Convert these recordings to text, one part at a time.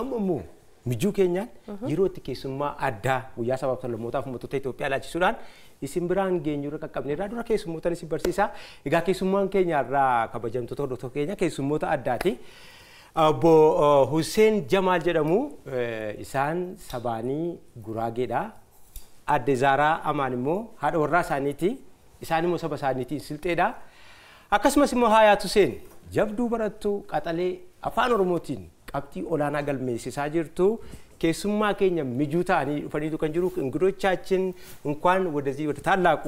ammoo mijuu keenyaan yerootti keessummaa addaa guyyaa sababa sablammootaaf mootummaa Itoophiyaa laachisuudhaan isin biraan geenyu irra qaqqabneerraa dura keessummoota isin barsiisaa. Egaa keessummaan keenya irraa kabajamtoota hordoftoota keenya keessummoota addaati. Obbo Hussein Jamal jedhamu isaan sabaanii Guraageedha. Adde Zaaraa Amaan immoo haadha warraa isaaniiti. Isaan immoo saba isaaniitiin Silxeedha. Akkasumas immoo Hayaat Hussein jabduu barattuu qaxalee afaan Oromootiin qabxii olaanaa galmeessisaa jirtu. Keessummaa keenya mijuu ta'anii dhufaniitu kan jiru እንግዶቻችን እንኳን ወደዚህ ወደ ታላቁ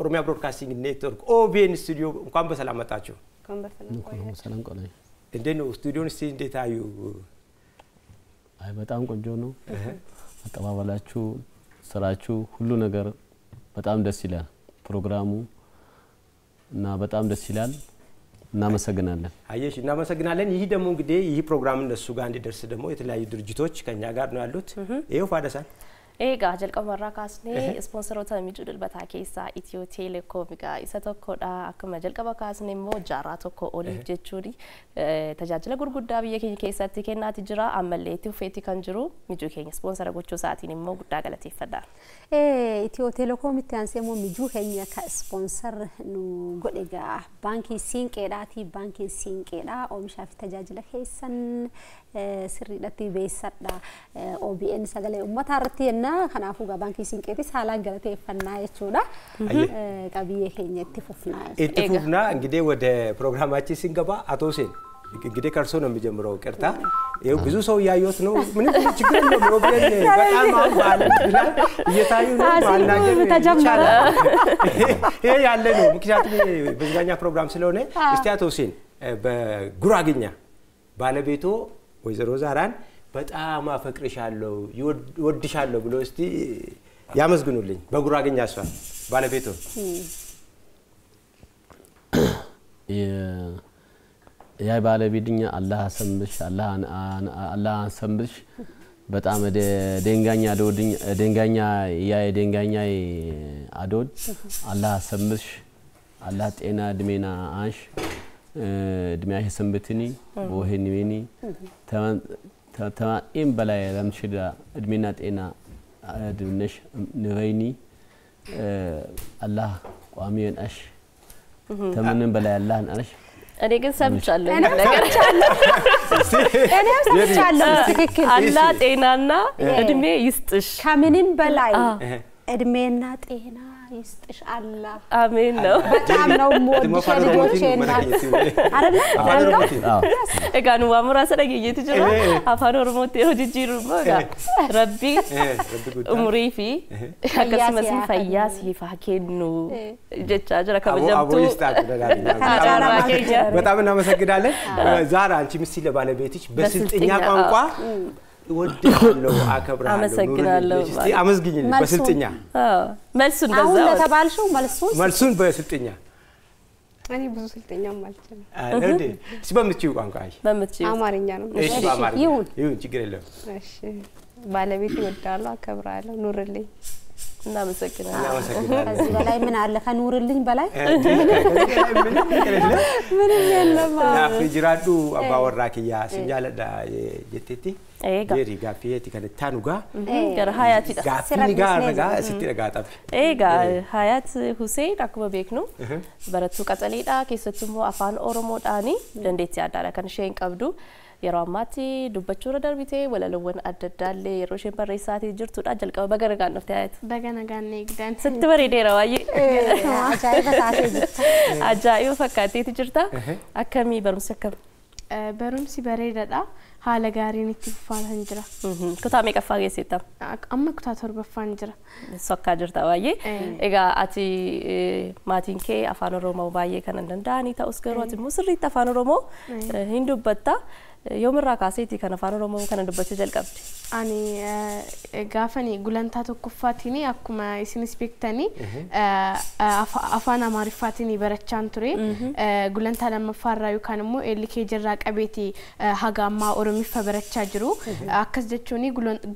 ኦሮሚያ ብሮድካስቲንግ ኔትወርክ ኦቢኤን ስቱዲዮ እንኳን በሰላም መጣችሁ። ሰላም ቆይ እንዴት ነው ስቱዲዮን እስቲ እንዴት አዩ? አይ በጣም ቆንጆ ነው። አቀባበላችሁ ስራችሁ ሁሉ ነገር በጣም ደስ ይላል። ፕሮግራሙ እና በጣም ደስ ይላል። እናመሰግናለን። አየሽ እናመሰግናለን። ይሄ ደግሞ እንግዲህ ይሄ ፕሮግራም እነሱ ጋር እንዲደርስ ደግሞ የተለያዩ ድርጅቶች ከኛ ጋር ነው ያሉት። ይሄው ፋደሳን Egaa jalqabarraa kaasnee ispoonsoroota mijuu dilbataa keessaa Itiyoo Teelekoomiidha. Isa tokkodha. Akkuma jalqaba kaasnee immoo jaarraa tokko oliif jechuun tajaajila gurguddaa biyya keenya keessatti kennaati jira. Ammallee itti fufeetti kan jiru mijuu keenya ispoonsora gochuu isaatiin immoo guddaa galateeffadha. Itiyoo Teelekoomiitti aansee immoo mijuu keenya ka ispoonsor nu godhe egaa baankii Siinqeedhaati. Baankiin Siinqeedha oomishaa fi tajaajila keessan sirriidhatti beessadha. OBN sagalee uummataa irratti yenna kanaafuu baankii Siinqeetis haalaan galateeffannaa jechuudha. Qabiyyee keenya itti fufnaa. Itti fufnaa እንግዲህ ወደ ፕሮግራማችን ስንገባ አቶ ሁሴን እንግዲህ ከርሶ ነው የሚጀምረው። ቅርታ ይሄው ብዙ ሰው ያዩት ነው። ምንም ችግር የለም። ኦቢኤን በጣም አሁን ይላል እየታዩ ነው ማናገር ይቻላል። ይሄ ያለ ነው ምክንያቱም በዝጋኛ ፕሮግራም ስለሆነ እስቲ አቶ ሁሴን በጉራግኛ ባለቤቶ ወይዘሮ ዛራን በጣም አፈቅርሻለሁ ይወድሻለሁ ብሎ እስቲ ያመስግኑልኝ በጉራግኛ እሷ ባለቤቶ ያ ባለቤትኛ አላህ ሰምብሽ በጣም ደንጋኛ አዶድ አላህ ሰምብሽ አላህ ጤና እድሜና አንሽ እድሜያሽ ሰንብትኒ ወህኒኒ ተማም በላይ ለምሽዳ እድሜና ጤና ድነሽ ንገይኒ አላህ ቋሚን አሽ ተመንን በላይ አላህን አሽ እኔ ግን ሰምቻለሁ ነገር ትክክል አላህ ጤናና እድሜ ይስጥሽ ከምንም በላይ እድሜና ጤና ይስጥሽ አላህ አሜን ነው። በጣም ነው ሞድሽ ልጆቼና አይደል እጋኑ ዋሙራ ሰደገየት ጅራ አፋን ኦሮሞት ሆጂጂሩማ ረቢ ኡምሪፊ አከስመስ ፈያስ ይፋከኑ ጀቻ ጀራ ከበጀምቱ በጣም እናመሰግናለን። ዛራ አንቺ ምስቲ ለባለቤትሽ በስልጥኛ ቋንቋ ወድሻለሁ አከብራለሁ አመሰግናለሁ እስቲ አመስግኝልኝ በስልጥኛ መልሱን በዛው አሁን ለተባልሽው መልሱን በስልጥኛ እኔ ብዙ ስልጠኛም ማለት ነው እንዴ እስቲ በምትችይው ቋንቋ በምትችይው አማርኛ ነው እሺ በአማርኛ ይሁን ችግር የለም እሺ ባለቤት ይወዳለሁ አከብራለሁ ኑርልኝ እናመሰግናለን ከዚህ በላይ ምን አለ ከኑርልኝ በላይ ምንም የለም ፍጅራዱ አባወራክያ ሲንጃለዳ የቴቲ ጄሪ ጋፊየቲ ከነታኑጋ ገር ሀያት ጋፊኒ ጋርጋ ሲትረጋጣብ ኤጋ ሀያት ሁሴን አክበ ቤክኑ በረቱ ቀጠሌዳ ከሰቱሞ አፋን ኦሮሞዳኒ ደንዴት ያዳላ ከንሸን ቀብዱ የራማቲ ዱበቹ ረደርቢቴ ወለለወን አደዳለ የሮሽን በሬሳቲ ጅርቱዳ ጀልቀው በገረጋን ነው ታያት በገነጋኔ ግዳን ስትበሪ ዴራዋይ አጃዩ ፈካቴ ትጅርታ አከሚ በርምሰከብ በሩምሲ በሬዳዳ ሀለ ጋሪን ይትፋል እንጅራ ኩታሜ ቀፋ ገሴታም አማ ኩታተር በፋን እንጅራ ሶካ ጅርታ ዋዬ ኤጋ አቲ ማቲንኬ አፋን ኦሮሞ ባዬ ከነንዳኒ ታውስገሮት ሙስሪት አፋን ኦሮሞ ሂንዱበታ yoomirraa kaaseeti kana afaan oromoo kana dubbachuu jalqabde ani gaafani gulantaa tokkoffaatini akkuma isinis beektani afaan amaariffaatiin barachaan ture gulantaa lammaffaarraa yookaan immoo LK jirraa qabeeti haga ammaa oromiffa barachaa jiru akkas jechuun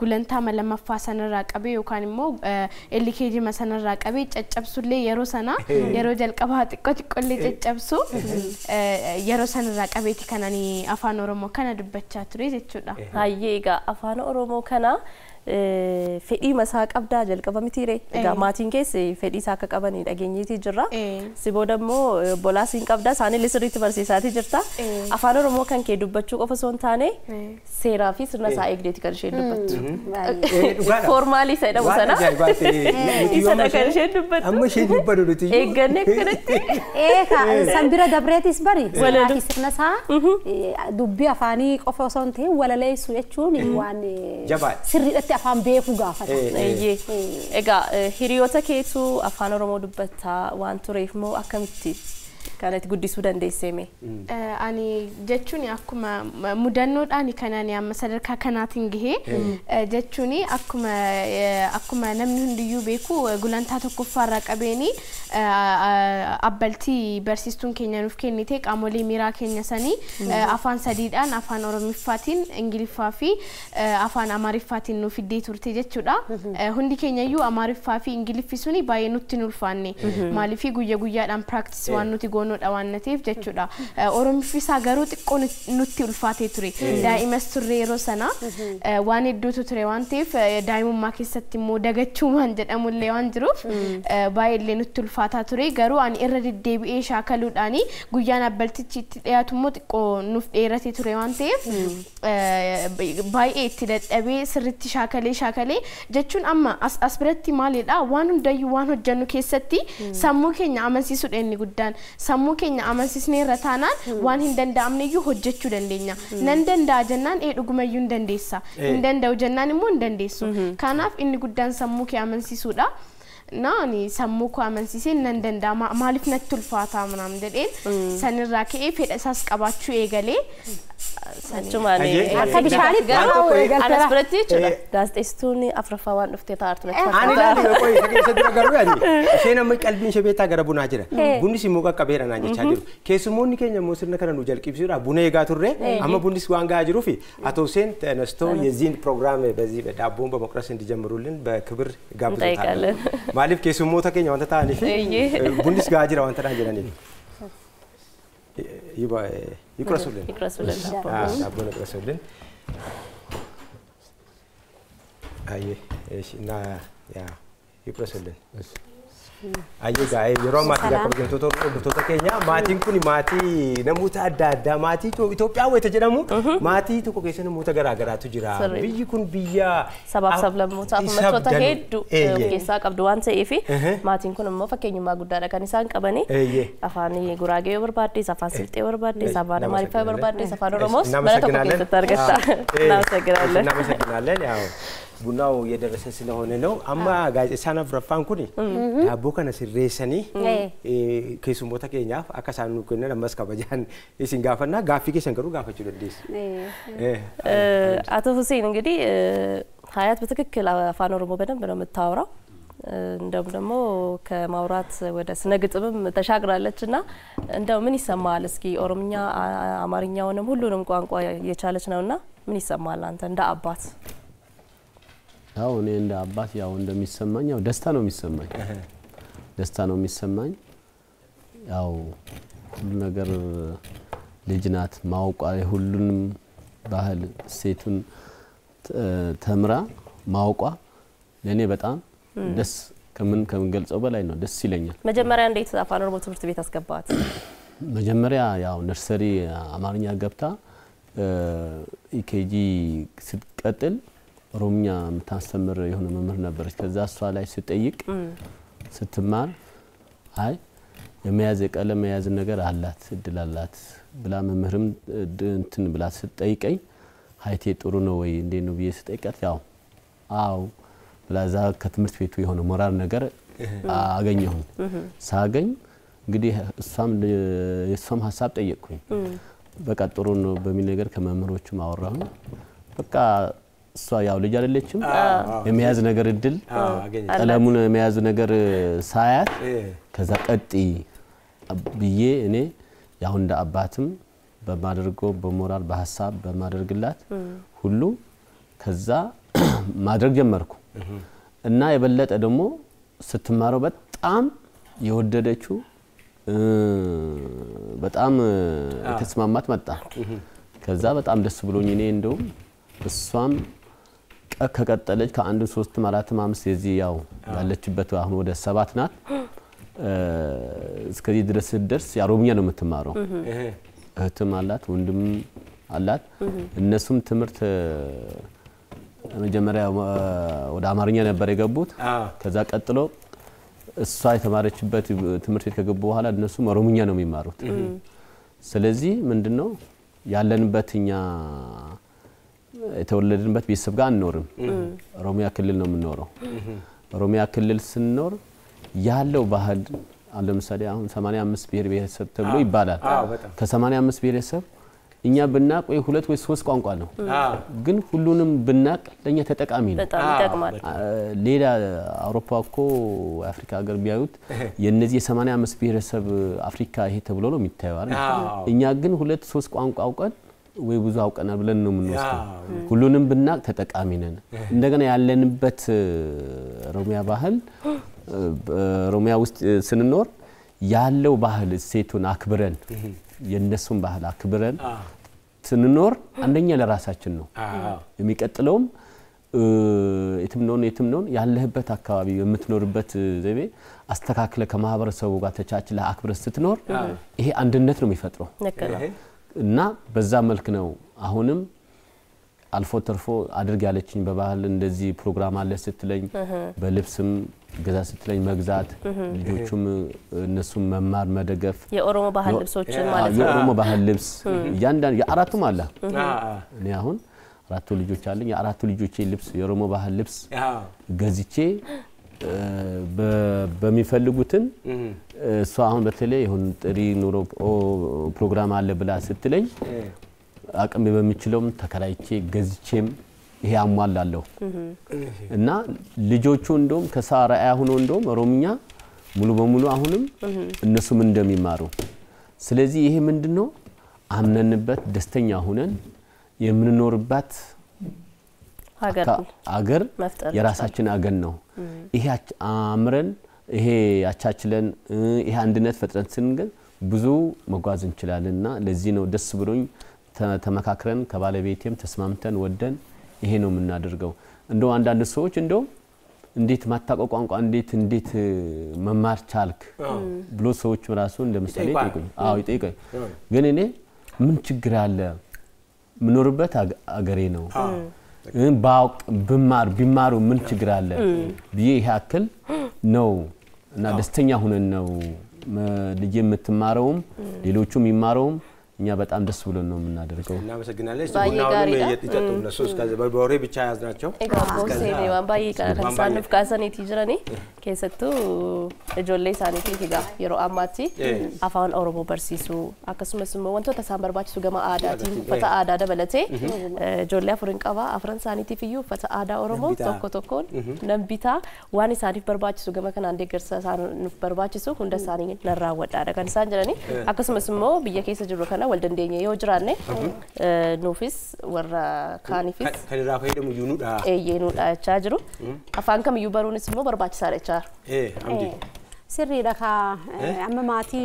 gulantaa lammaffaa sanarraa qabee yookaan immoo LK jima sanarraa qabee caccabsullee yeroo sana yeroo jalqabaa xiqqoo xiqqollee caccabsu yeroo sanarraa qabeeti kanani afaan oromoo kana dubbachaa ture jechuudha. Hayyee egaa afaan Oromoo kana fedhii masaa qabdaa jalqaba mitiire egaa maatiin keessa fedhii isaa akka qabanii dhageenyeetii jirra si booda immoo bolaasiin qabdaa isaanii sirriitti barsiisaatii jirta afaan Oromoo kan kee dubbachuu qofa osoo hin taane seeraa fi sirna isaa eegdeeti kan isheen dubbattu foormaalii isa jedhamu sana isa kan isheen dubbattu amma isheen dubbatu nuti eegganne kanatti sanbira dabreetis bari seeraa sirna isaa dubbii afaanii qofa osoo hin ta'in walaleessu jechuun waan sirriidha afaan beeku gaafata. Egaa hiriyoota keetu afaan Oromoo dubbataa waan tureef moo akkamitti kanatti guddisuu dandeesseme? Ani jechuun akkuma mudannoodhaan kanaan amma sadarkaa kanaatiin gahee jechuun akkuma namni hundiyyuu beeku gulantaa tokkoffaarraa qabeeni abbaltii barsiistuun keenya nuuf kennite qaamolee miiraa keenya sanii afaan sadiidhaan afaan Oromiffaatiin Ingiliffaa fi afaan Amaariffaatiin nuuf fiddee turte jechuudha. Hundi keenyayyuu Amaariffaa fi Ingiliffi suni baay'ee nutti nulfaanne maaliif guyyaadhaan practice waan nuti goonudha waan nateef jechuudha. Oromiffisaa garuu xiqqoo nutti ulfaatee ture. Daa'imas turre yeroo sana waan hedduutu ture waan ta'eef daa'imummaa keessatti immoo dagachuumaan jedhamullee waan jiruuf baay'ee nutti ulfaataa ture. Garuu ani irra deddeebi'ee shaakaluudhaan guyyaan abbaltichi itti dhiyaatu immoo xiqqoo nuuf dheeratee ture waan ta'eef baay'ee itti dadhabee sirriitti shaakalee jechuun amma as biratti maalidha waan hundayyuu waan hojjennu keessatti sammuu keenya amansiisuudha inni guddaan. Sammuu keenya amansiisnee irra taanaan waan hin danda'amneyyuu hojjechuu dandeenya. Nan danda'a jennaan dhugumayyuu hin dandeessa. Hin danda'u jennaan immoo hin dandeessu. Kanaaf inni guddaan sammuu kee amansiisuudha. Naani sammuu koo amansiisee nan danda'a maaliif natti ulfaataa manam jedheen sanirraa ka'ee fedha isaas qabaachuu eegalee Sanchumaani akka bishaanitti gahaa eegaltara. Anas biratti jechuudha. Gaazexeessituun afraffaa waan dhuftee taa'artu natti fakkaata. Ani laata qoy keessa dura garuu yaani isheen amma qalbiin ishee beektaa gara bunaa jira. Bunnis immoo qaqqabeera naan jechaa jiru. Keessummoonni keenya immoo sirna kana nu jalqibsiisuudha. Buna eegaa turre amma bunnis waan gahaa jiruuf አቶ ሁሴን ተነስተው የዚህን ፕሮግራም በዚህ በዳቦን በመቁረስ እንዲጀምሩልን በክብር ጋብዘውታል። ማለፍ keessummoota keenya wanta ta'aniif bunnis gahaa jira wanta ta'an jedhaniif. ይቁረሱልን ዳቦን ይቁረሱልን አይ እሺ እና ያ ይቁረሱልን አይ ጋይ የሮ ማቲ ጋር ፕሮጀክቶቶ ኬኛ ማቲን ኩኒ ማቲ ነሙታ አዳዳ ማቲ ኢትዮጵያ ወይ ተጀደሙ ማቲ ተኮ ከሰነ ሙታ ገራገራቱ ጅራ ብይ ኩን ብያ ሰባብ ለሞታ መቶታ ሄዱ ኬሳ ቀብዱ ዋንተ ኢፊ ማቲን ኩን ሞ ፈከኝማ ጉዳዳ ከኒሳን ቀበኔ አፋኒ ጉራጌ ወርባዴ ሳፋን ስልጤ ወርባዴ ሳፋን ማሪፋ ወርባዴ ሳፋን ሮሞስ ማለት ነው ተርገታ እናመሰግናለን ያው ቡናው የደረሰ ስለሆነ ነው አማ ጋዜጣና ፍራፋን ኩኒ ዳቦ ከነ ሲሬሰኒ ከሱሞታ ኬኛፍ አካሳኑ ከነ ለመስከበጃን ይሲንጋፈና ጋፊ ከሰንከሩ ጋፈቹ ደዲስ አቶ ሁሴን እንግዲህ ሀያት በትክክል አፋን ኦሮሞ በደንብ ነው የምታወራው እንደም ደግሞ ከማውራት ወደ ስነ ግጥምም ተሻግራለችና እንደው ምን ይሰማል እስኪ ኦሮምኛ አማርኛውንም ሁሉንም ቋንቋ የቻለች ነውና ምን ይሰማል አንተ እንደ አባት ያው እኔ እንደ አባት ያው እንደሚሰማኝ ያው ደስታ ነው የሚሰማኝ ያው ሁሉ ነገር ልጅ ናት ማውቋ ሁሉንም ባህል ሴቱን ተምራ ማውቋ ለኔ በጣም ደስ ከምን ገልጸው በላይ ነው ደስ ይለኛል። መጀመሪያ እንዴት አፋን ኦሮሞ ትምህርት ቤት አስገባት? መጀመሪያ ያው ነርሰሪ አማርኛ ገብታ ኢኬጂ ስትቀጥል ኦሮምኛ የምታስተምር የሆነ መምህር ነበረች። ከዛ እሷ ላይ ስትጠይቅ ስትማር አይ የመያዝ ቀለም መያዝ ነገር አላት እድል አላት ብላ መምህርም እንትን ብላ ስትጠይቀኝ ሃይቴ ጥሩ ነው ወይ እንዴ ነው ብዬ ስትጠይቃት ያው አው ብላዛ ከትምህርት ቤቱ የሆነ ሞራል ነገር አገኘሁ። ሳገኝ እንግዲህ እሷም ሐሳብ ጠየቅኩኝ። በቃ ጥሩ ነው በሚል ነገር ከመምህሮቹ ማወራሁ። በቃ እሷ ያው ልጅ አይደለችም የሚያዝ ነገር እድል ቀለሙን የሚያዝ ነገር ሳያት ከዛ ቀጥ ብዬ እኔ ያው እንደ አባትም በማድረገው በሞራል በሐሳብ በማድረግላት ሁሉ ከዛ ማድረግ ጀመርኩ እና የበለጠ ደግሞ ስትማረው በጣም የወደደችው በጣም ተስማማት መጣ ከዛ በጣም ደስ ብሎኝ እኔ እንደው እሷም ከቀጠለች ከአንድ 3 4 5 የዚህ ያው ያለችበት አሁን ወደ 7 ናት እስከዚህ ድረስ ደርስ ኦሮምኛ ነው የምትማረው እህትም አላት ወንድም አላት እነሱም ትምህርት መጀመሪያ ወደ አማርኛ ነበር የገቡት ከዛ ቀጥሎ እሷ የተማረችበት ትምህርት ቤት ከገቡ በኋላ እነሱም ኦሮምኛ ነው የሚማሩት ስለዚህ ምንድነው ያለንበትኛ የተወለድንበት ቤተሰብ ጋር አንኖርም ኦሮሚያ ክልል ነው የምንኖረው ኦሮሚያ ክልል ስንኖር ያለው ባህል ለምሳሌ አሁን 85 ብሔር ብሔረሰብ ተብሎ ይባላል ከ85 ብሔረሰብ እኛ ብናቅ ወይ 2 ወይ 3 ቋንቋ ነው ግን ሁሉንም ብናቅ ለኛ ተጠቃሚ ነው በጣም ይጠቅማል ሌላ አውሮፓ እኮ አፍሪካ ሀገር ቢያዩት የነዚህ የ85 ብሔረሰብ አፍሪካ ይሄ ተብሎ ነው የሚታየው አይደል እኛ ግን 2 3 ቋንቋ አውቀን ወይ ብዙ አውቀናል ብለን ነው የምንወስደው ሁሉንም ብናቅ ተጠቃሚ ነን እንደገና ያለንበት ኦሮሚያ ባህል ኦሮሚያ ውስጥ ስንኖር ያለው ባህል እሴቱን አክብረን የነሱን ባህል አክብረን ስንኖር አንደኛ ለራሳችን ነው የሚቀጥለውም የትም ነው ያለህበት አካባቢ የምትኖርበት ዘይቤ አስተካክለ ከማህበረሰቡ ጋር ተቻችለ አክብረ ስትኖር ይሄ አንድነት ነው የሚፈጥረው እና በዛ መልክ ነው አሁንም አልፎ ተርፎ አድርግ ያለችኝ በባህል እንደዚህ ፕሮግራም አለ ስትለኝ በልብስም ገዛ ስትለኝ መግዛት ልጆቹም እነሱም መማር መደገፍ የኦሮሞ ባህል ልብሶችን ማለት ነው የኦሮሞ ባህል ልብስ ያንዳን የአራቱም አለ እኔ አሁን አራቱ ልጆች አለኝ የአራቱ ልጆቼ ልብስ የኦሮሞ ባህል ልብስ ገዝቼ በሚፈልጉትን እሷ አሁን በተለይ ይሁን ጥሪ ኑሮ ፕሮግራም አለ ብላ ስትለኝ አቅም በሚችለውም ተከራይቼ ገዝቼም ይሄ አሟላለሁ እና ልጆቹ እንደውም ከሳራያ ሆኖ እንደውም ኦሮምኛ ሙሉ በሙሉ አሁንም እነሱም እንደሚማሩ ስለዚህ ይሄ ምንድነው አምነንበት ደስተኛ ሆነን የምንኖርባት ሀገር የራሳችን አገር ነው ይሄ አምረን ይሄ ያቻችለን ይሄ አንድነት ፈጥረን ስንገን ብዙ መጓዝ እንችላለንና ለዚህ ነው ደስ ብሎኝ ተመካክረን ከባለቤቴም ተስማምተን ወደን ይሄ ነው የምናደርገው እንደው አንዳንድ ሰዎች እንደው እንዴት ማታቀው ቋንቋ እንዴት መማር ቻልክ ብሎ ሰዎች ራሱ እንደምሳሌ ይጠይቁኝ ይጠይቁኝ ግን እኔ ምን ችግር አለ ምኖርበት አገሬ ነው ባውቅ ቢማሩ ምን ችግር አለ ብዬ ያክል ነው እና ደስተኛ ሆነን ነው ልጅ የምትማረውም ሌሎቹም ይማረውም እኛ በጣም ደስ ብሎን ነው የምናደርገው እና መሰግናለሁ ቡናውን እየጠጡ እነሱ እስከዚህ በወሬ ብቻ ያዝናቸው እስከዚህ ባይ ከሳንፍ ካሰኔት ይጅራኔ ከሰቱ እጆሌ ሳኔት ይጋ የሮ አማቲ አፋን ኦሮሞ በርሲሱ አከሱመስ ወንቶ ተሳምበርባችሁ ገማ አዳቲ ፈታ አዳ ደበለቴ እጆሌ አፍሪን ቀባ አፍራን ሳኔት ፍዩ ፈታ አዳ ኦሮሞ ቶኮቶኮን ነምቢታ ዋኒ ሳኒፍ በርባችሁ ገማ ከና አንዴ ገርሳ ሳንፍ በርባችሁ ሁንደ ሳኒ ነራወዳ ደጋን ሳንጀራኔ አከሱመስ ብየከሰ ጅሮ ከና ወልደንደኛ የወጅራኔ ኖፊስ ወራ ካኒፊስ ከድራ ፈይደም ዩኑዳ የኑዳ ቻጅሩ አፋን ከም ዩበሩንስ ሞ በርባች ሳረቻር አምዲ sirri dhaka amma maatii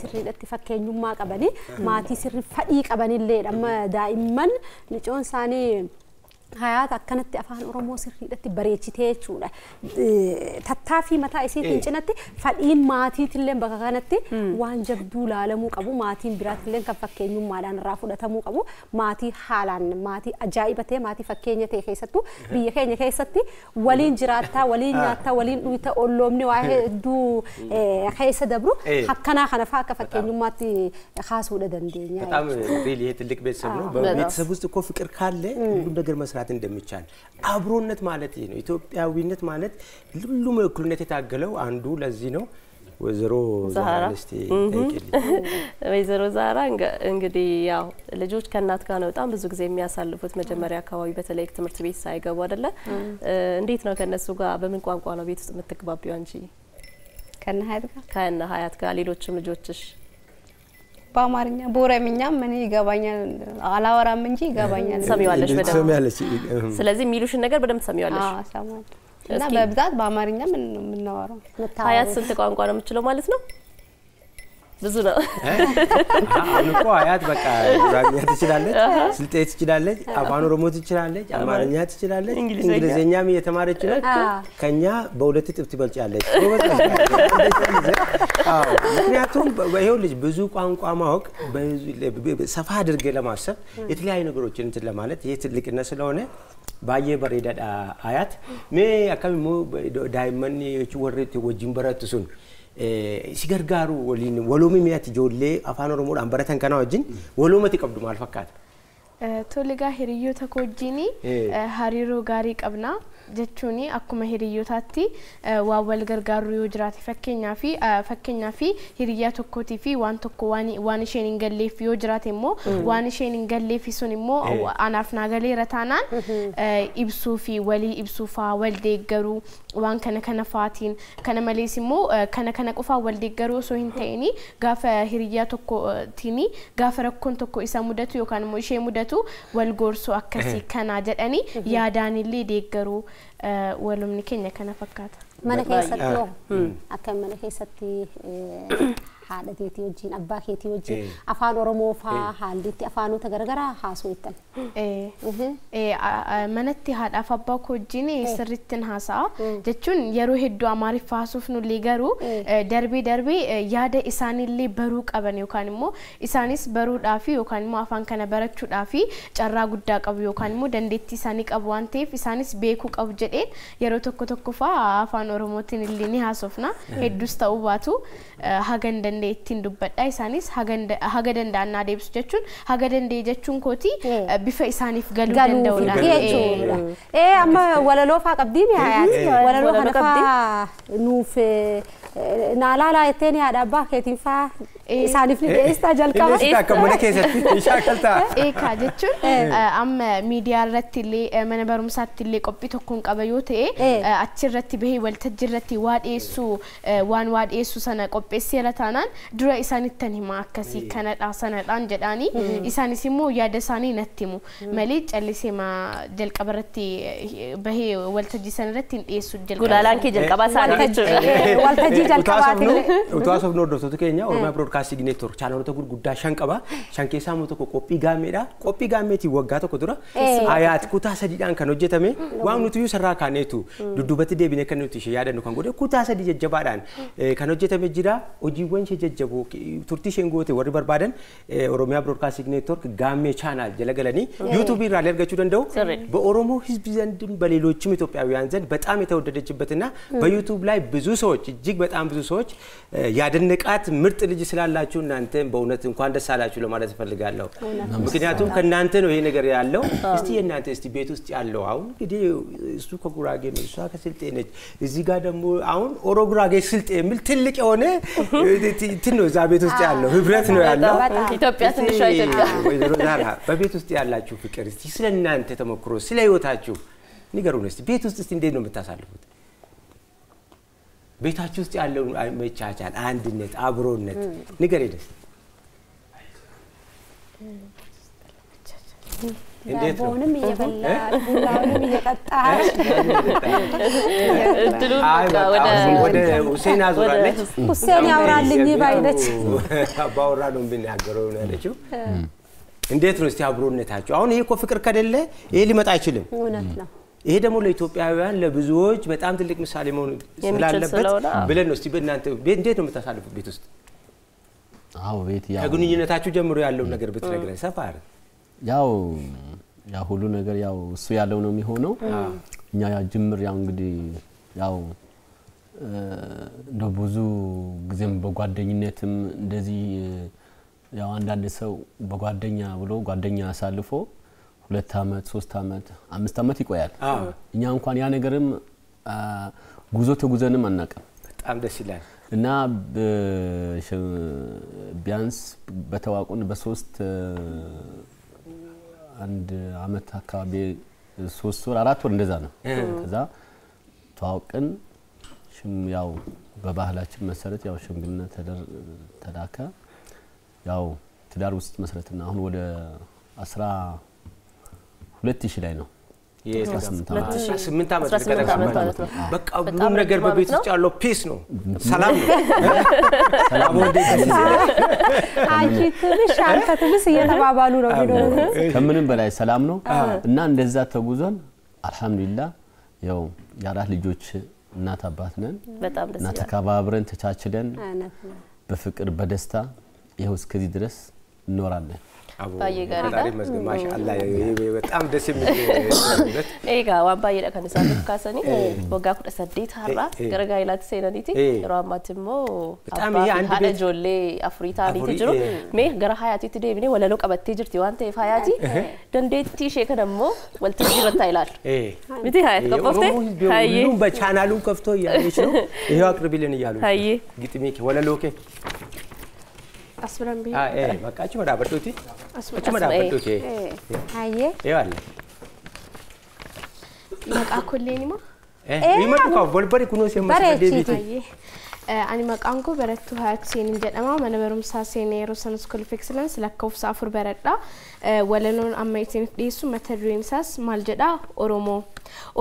sirriidhatti fakkeenyummaa qabani maatii sirri fadhii qabanillee amma daa'imman nicoon isaanii hayat akkanatti afaan oromoo sirriidhatti bareechitee jechuudha tattaaffii mataa isiitiin cinatti fadhiin maatiitillee bakka kanatti waan jabduu laalamuu qabu maatiin biraatillee kan fakkeenyummaadhaan irraa fudhatamuu qabu maatii haalaan maatii ajaa'iba ta'e maatii fakkeenya ta'e keessattuu biyya keenya keessatti waliin jiraattaa waliin nyaattaa waliin dhuyita olloomni waa hedduu keessa dabru akkanaa kana fa'aa akka fakkeenyummaatti kaasuudha dandeenya በጣም ሪሊ ትልቅ ቤተሰብ ነው በቤተሰብ ውስጥ እኮ ፍቅር ካለ ሁሉ ነገር መስራት እንደሚቻል አብሮነት ማለት ይሄ ነው ኢትዮጵያዊነት ማለት ሁሉም እኩልነት የታገለው አንዱ ለዚህ ነው ወዘሮ ዛራስቲ ወዘሮ ዛራ እንግዲህ ያው ልጆች ከናት ጋር ነው በጣም ብዙ ጊዜ የሚያሳልፉት መጀመሪያ አካባቢ በተለይ ትምህርት ቤት ሳይገቡ አይደለ እንዴት ነው ከነሱ ጋር በምን ቋንቋ ነው ቤት ውስጥ የምትግባቢው አንቺ ከነ ሀያት ጋር ሌሎችም ልጆችሽ በአማርኛ በኦሮምኛ ምን ይገባኛል አላወራም እንጂ ይገባኛል ሰሚዋለሽ በደንብ ስለዚህ ሚሉሽን ነገር በደንብ ሰሚዋለሽ ሰማት እና በብዛት በአማርኛ ምን እናወራው ሀያት ስንት ቋንቋ ነው የምትችለው ማለት ነው ብዙ ነው አሁን እኮ አያት በቃ ጉራጌኛ ትችላለች ስልጤ ትችላለች አፋን ኦሮሞ ትችላለች አማርኛ ትችላለች እንግሊዘኛም እየተማረች ነው ከኛ በሁለት እጥፍ ትበልጫለች አዎ ምክንያቱም ይሄው ልጅ ብዙ ቋንቋ ማወቅ ሰፋ አድርገ ለማሰብ የተለያዩ ነገሮችን እንትን ለማለት ይሄ ትልቅነት ስለሆነ ባየ በሬዳዳ አያት ሜ አካባቢ ዳይመን ወርት ወጅን በረትሱን ሲገርጋሩ ወሊን ወሎሚ ሚያት ጆሌ አፋን ኦሮሞ አንበረተን ከና ወጅን ወሎመት ይቀብዱ ማልፈካት ቶልጋ ሂሪዮታ ኮጂኒ ሀሪሮ ጋሪ ቀብና jechuun akkuma hiriyotaatti waa wal gargaaru yoo jiraate fakkeenyaa fi hiriyaa tokkootii fi waan tokko waan isheen hin galleef yoo jiraate immoo waan isheen hin galleef sun immoo anaaf naagaleera taanaan ibsuu fi walii ibsuu faa wal deeggaruu waan kana faatiin kana malees immoo kana qofaa wal deeggaruu osoo hin ta'ini gaafa hiriyaa tokkootiin gaafa rakkoon tokko isa mudatu yookaan immoo ishee mudatu wal goorsuu akkasii kana jedhanii yaadaanillee deeggaruu walumni keenya kana fakkaata. Mana keessatti akka mana keessatti haadha keetii wajjin abbaa keetii wajjin afaan oromoo faa haallitti afaanota garagaraa haasoo ittan. Manatti haadhaaf abbaa koo wajjin sirrittiin haasa'a jechuun yeroo hedduu amaariffaa haasuuf nullee garuu darbee yaada isaanillee baruu qaban yookaan immoo isaanis baruudhaaf yookaan immoo afaan kana barachuudhaaf carraa guddaa qabu yookaan immoo dandeettii isaanii qabu waan ta'eef isaanis beekuu qabu jedheen yeroo tokko faa afaan oromootiin illee ni haasofna hedduus ta'uu baatu hagan dandeettiin dubbadha isaanis haga danda'annaa deebisu jechuun haga danda'e jechuun kooti bifa isaaniif galuu danda'udha. Amma walaloo faa qabdiin hayaati walaloo kana faa nuuf naalaala ittiin haadha abbaa keetiin faa isaaniif ni dhiyeessaa jalqaba. Akka mana keessatti shaakaltaa. Eekaa jechuun amma miidiyaa irratti illee mana barumsaatti illee qophii tokkoon qaba yoo ta'e achirratti bahee waltajjii irratti waa dhiyeessu sana qopheesseera taanaan dura isaanittan hima akkasii kanadha sanadhaan jedhaanii isaanis immoo yaada isaanii natti himu malee callisee jalqaba irratti bahee waltajjii sana irratti hin dhiyeessu jalqaba. Gulaalaan kee jalqaba isaanii jechuudha. Waltajjii jalqabaatillee. Utaasoof hordoftoota keenya Oromiyaa Broadcasting Network chaanaloota gurguddaa 5 qaba. 5 keessaa immoo tokko qophii gaammeedha. Qophii gaammeetii waggaa tokko dura ayaat kutaa 3dhaan kan hojjetame waan nuti iyyuu sarraa kaaneetu dudduubatti deebinee kan nuti ishee yaadannu kan godhe kutaa 3 jajjabaadhaan kan hojjetame jira. Hojiiwwan ishee jajjaboo turtii isheen goote warri barbaadan Oromiyaa Broadcasting Network gaammee chaanaal jala galanii YouTube irraa argachuu danda'u. በኦሮሞ ህዝብ ዘንድም በሌሎችም ኢትዮጵያውያን ዘንድ በጣም የተወደደችበትና በዩቲዩብ ላይ ብዙ ሰዎች እጅግ በጣም ብዙ ሰዎች ያደነቃት ምርጥ ልጅ ስላላችሁ እናንተ በእውነት እንኳን ደስ አላችሁ ለማለት ፈልጋለሁ። ምክንያቱም ከናንተ ነው ይሄ ነገር ያለው። እስቲ እናንተ እስቲ ቤት ውስጥ ያለው አሁን እንግዲህ እሱ ከጉራጌ ነው እሷ ከስልጤ ነች እዚህ ጋር ደግሞ አሁን ኦሮ ጉራጌ ስልጤ የሚል ትልቅ የሆነ እንትን ነው እዛ ቤት ውስጥ ያለው ህብረት ነው ያለው። ኢትዮጵያ ትንሿ ኢትዮጵያ ወይዘሮ ዛራ በቤት ውስጥ ያላችሁ ፍቅር እስቲ ስለናንተ ተሞክሮ ስለ ህይወታችሁ ንገሩን እስቲ። ቤት ውስጥ እስቲ እንዴት ነው የምታሳልፉት? ቤታችሁ ውስጥ ያለው መቻቻል አንድነት አብሮነት ንገረኝ ደስ እንዴት ነው? ዳቦንም እየበላ ቡናውንም እየጠጣ እድሉ ወደ ሁሴን አዙራለች። ሁሴን ያውራልኝ ባይነች አባወራ ነው የሚናገረው ነው ያለችው። እንዴት ነው እስቲ አብሮነታችሁ? አሁን ይሄ እኮ ፍቅር ከደለ ይሄ ሊመጣ አይችልም። እውነት ነው። ይሄ ደግሞ ለኢትዮጵያውያን ለብዙዎች በጣም ትልቅ ምሳሌ መሆን ስላለበት ብለን ነው እስቲ በእናንተ ቤት እንዴት ነው የምታሳልፉት ቤት ውስጥ? አዎ ቤት ያው ከግንኙነታችሁ ጀምሮ ያለው ነገር ብትነግረን ሰፋ አይደል? ያው ሁሉ ነገር ያው እሱ ያለው ነው የሚሆነው። እኛ ያው ጅምር ያው እንግዲህ ያው እንደው ብዙ ጊዜም በጓደኝነትም እንደዚህ ያው አንዳንድ ሰው በጓደኛ ብሎ ጓደኛ አሳልፎ 2 አመት 3 አመት 5 አመት ይቆያል። እኛ እንኳን ያ ነገርም ጉዞ ተጉዘንም አናቀም። በጣም ደስ ይላል። እና ቢያንስ በተዋቁን በ3 አንድ አመት አካባቢ 3 ወር 4 ወር እንደዛ ነው። ከዛ ተዋውቀን ያው በባህላችን መሰረት ያው ሽምግልና ተላከ። ያው ትዳር ውስጥ መስረትና አሁን ወደ 2000 ላይ ነው ስምንት ዓመት በቃ ሁሉም ነገር በቤት ውስጥ ያለው ፒስ ነው ሰላም ነው ሰላም ወንዴ አንቺ ትንሽ አንተ ትንሽ እየተባባሉ ነው የሚኖረው ከምንም በላይ ሰላም ነው እና እንደዛ ተጉዘን አልহামዱሊላህ ያው የአራት ልጆች እናት አባት ነን በጣም ደስ እና ይላል ተከባብረን ተቻችለን በፍቅር በደስታ ይኸው እስከዚህ ድረስ እንኖራለን ባየ ጋር ዛሬ መስገን ማሻአላ በጣም ደስ የሚል ኤጋ ዋን ባየ ለከን ሳልፍ ካሰኒ ወጋ 18 ሀራ ገረጋ ይላት ሰይናኒቲ ራማትሞ በጣም ይሄ አንድ ቤት ጆሌ አፍሪታኒ ትጅሩ ሜ ገረ ሀያቲ ትዴብኔ ወለሎ ቀበቴ ጅርቲ ዋንተ ፋያቲ ደንዴቲ ሸከነሞ ወልተ ጅረታ ይላል ሚቲ ሀያት ከፈፍቴ ሃይ ሁሉም በቻናሉ ከፍቶ ያለች ነው ይሄው አቅርቢልን ይያሉ ሃይ ግጥሜ ወለሎኬ አስብራን ቢ በቃ እቺ መዳበርቱቲ እቺ መዳበርቱቲ አየ ይዋል መቃ ኮሌኒማ ይመጣው ቦልበሪ ኩኖ ሲያመስ ዴቪቲ ani maqaan ko barattu hayat seenin jedhama mana barumsaa seenee Rosan School of Excellence lakkoofsa 4 baradha walaloon amma isin dhiyeessu mata dureen isaas maal jedha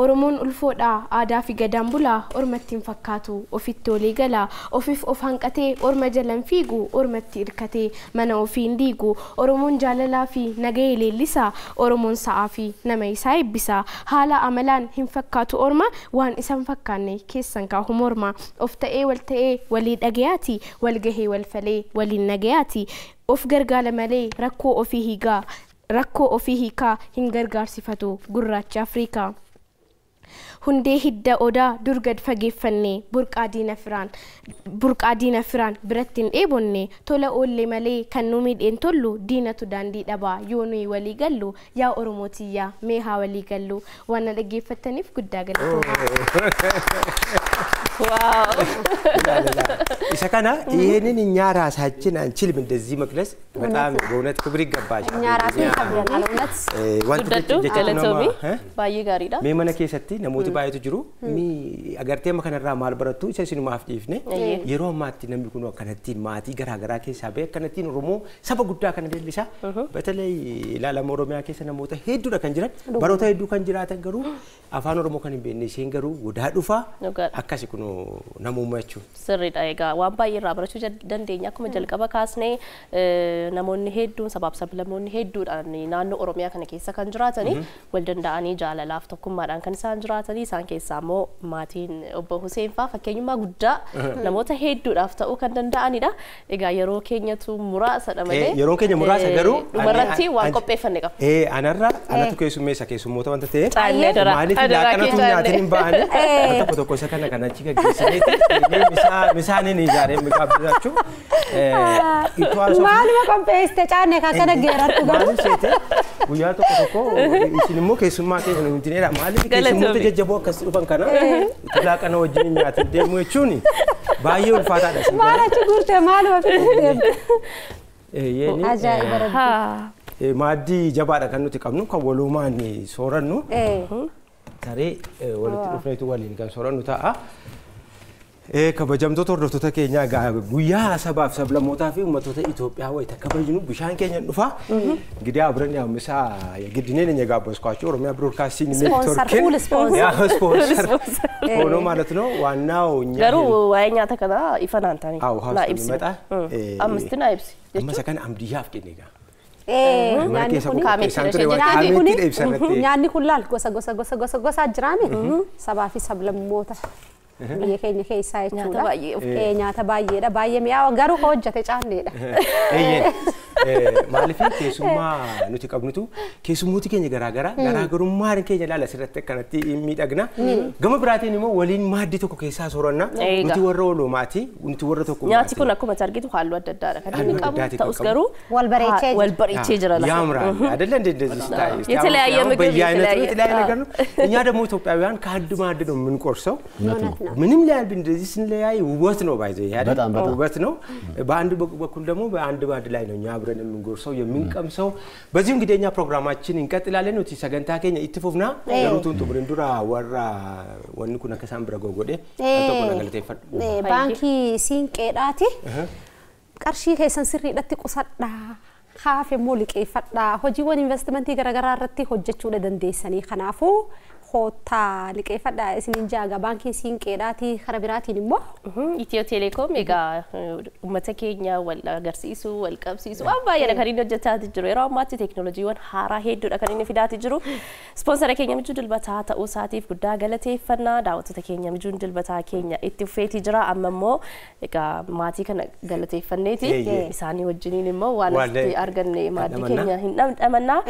Oromoon ulfoodha aadaa fi gadaan bulaa ormattiin fakkaatu ofitti olii gala ofiif of hanqatee orma jalan fiigu ormatti irkatee mana ofiin diigu Oromoon jaalalaa fi nagahee leellisa Oromoon sa'aa fi nama isaa eebbisa haala amalaan hin fakkaatu orma waan isan fakkaanne keessan kaahu morma of ta'ee wal ta'ee walii dhagayaati wal gahee wal falee waliin nagayaati of gargaala malee rakkoo ofii hiikaa hin gargaarsifatu gurraacha Afrikaa hundee hidda odaa durgad fageeffanne burqaa diina firaan birattiin dheebonne tola oolle malee kan nu miidheen tollu diinatu daandii dhabaa yoo nuyi walii gallu yaa Oromootiyaa mee haa walii gallu waan dhaggeeffataniif guddaa galatoomaa ዋው ኢሰካና ይሄንን እኛ ራሳችን አንችልም እንደዚህ መቅለስ በጣም በእውነት ክብር ይገባሽ እኛ ራሳችን ከብረናል እውነት ወንድዱ ገለቶሚ ባይ ጋሪዳ ሜመነ ከሰቲ ነሞቲ ባይቱ ጅሩ ሚ አገርቴ መከነራ ማልበረቱ ሰሲኑ ማፍዲፍኔ የሮ ማቲ ነምኩኖ ከነቲ ማቲ ገራገራ ከሳ በከነቲ ሮሞ ሰበ ጉዳ ከነደልሳ በተለይ ላላም ኦሮሚያ ከሰ ነሞተ ሄዱ ከንጅራ በሮታ ሄዱ ከንጅራ ተገሩ አፋን ኦሮሞ ከን ቤኔ ሲንገሩ ወዳ ዱፋ አካሲ ኩኖ namumachu sirriidha egaa waan baay'ee irraa barachuu dandeenya akkuma jalqaba kaasnee namoonni hedduun sabaaf sablammoonni hedduudhaan naannoo Oromiyaa kana keessa kan jiraatanii wal danda'anii jaalalaaf tokkummaadhaan kan isaan jiraatanii isaan keessaa immoo maatiin obbo Hussein faa fakkeenyummaa guddaa namoota hedduudhaaf ta'uu kan danda'anidha egaa yeroo keenyatu muraasadha malee yeroo keenya muraasa garuu dhumarratti waan qopheeffanne qaba anarra anatu keessummeessa keessummoota wanta ta'e maaliif laaqanatu nyaatiin hin ba'ani tokko tokko isa kana kanatti misaani ni jaare mikabirachu maaluma qopheeste caane kana geeratu garuu seete guyyaa tokko isinimmoo keessummaa keenya nutinera maaliif keessummoota jajjaboo akkas dhufan kana laaqana wajjin nyaatiin deemu jechuun baay'ee ulfaataadha maalachi gurte maaluma fiddeemte ajaa'iba maaddii jabaadha kan nuti qabnu kan walumaan soorannu taree walitti dhufneetu waliin kan soorannu ta'a kabajamtoota hordoftoota keenya guyyaa sabaaf sablammootaa fi uummattoota Itoophiyaa wayita kabajnu bishaan keenya dhufa እንግዲህ አብረን ያው ምሳ የግድኔን የጋበዝኳቸው ኦሮሚያ ብሮድካስቲንግ ኔትወርክ ስፖንሰር ሆኖ ማለት ነው ዋናው እኛ ገሩ ዋይኛ ተከና ይፈናንታኒ ና ኢብሲ መጣ አምስትና ኢብሲ መሰከን አምዲያፍ ከኔጋ nyaanni kullaal gosa jiraame sabaa fi sablammoota biyya keenya keessaa jechuudha nyaata baay'eedha baay'ee mi'aawa garuu hojjate caanneedha maaliif keessummaa nuti qabnutu keessummooti keenya garaagarummaan keenya ilaala asirratti akkanatti miidhagna gama biraatiin immoo waliin maaddii tokko keessaa sooranna nuti warra oloomaati nuti warra tokko nyaati kun akkuma argitu halluu adda addaadha kan inni qabu ta'us garuu wal bareechee jira ያምራል አይደለ እንደዚህ ስታይ የተለያየ ምግብ የተለያየ ነገር ነው እኛ ደግሞ ኢትዮጵያውያን ካድ ማድ ነው የምንቆርሰው ምንም ሊያል እንደዚህ ስንለያይ ውበት ነው ባይዘው ያደ ውበት ነው በአንድ በኩል ደግሞ በአንድ ባድ ላይ ነው እኛ አብረን የምንጎርሰው የምንቀምሰው በዚህ እንግዲህ እኛ ፕሮግራማችን እንቀጥላለን ነው ሰገንታ ከኛ ኢትፎፍና ገሩቱን ጡብሪንዱራ ወራ ወንኩ ነከሳም ብረጎጎዴ ተቆና ገለቴ ባንኪ ሲንቄዳቲ qarshii keessan sirriidhatti qusadha Haafe immoo liqeeffadhaa hojiiwwan investimentii garaagaraa irratti hojjechuudha dandeessanii kanaafuu hoota liqeeffadhaa isiniin jaaga baankiin siinqeedhaati kara biraatiin immoo Itiyoo Teleekoom egaa uummata keenya wal agarsiisu wal qabsiisu waan baay'eedha kan inni hojjetaa jiru yeroo ammaatti teekinooloojiiwwan haaraa hedduudha kan inni fidaa jiru ispoonsara keenya mijuu dilbataa ta'uu isaatiif guddaa galateeffannaa daawwattoota keenya mijuun dilbataa keenya itti fufeetii jira amma immoo egaa maatii kana galateeffanneeti isaanii wajjiniin immoo waan itti arganne maatii keenya hin dhamdhamannaa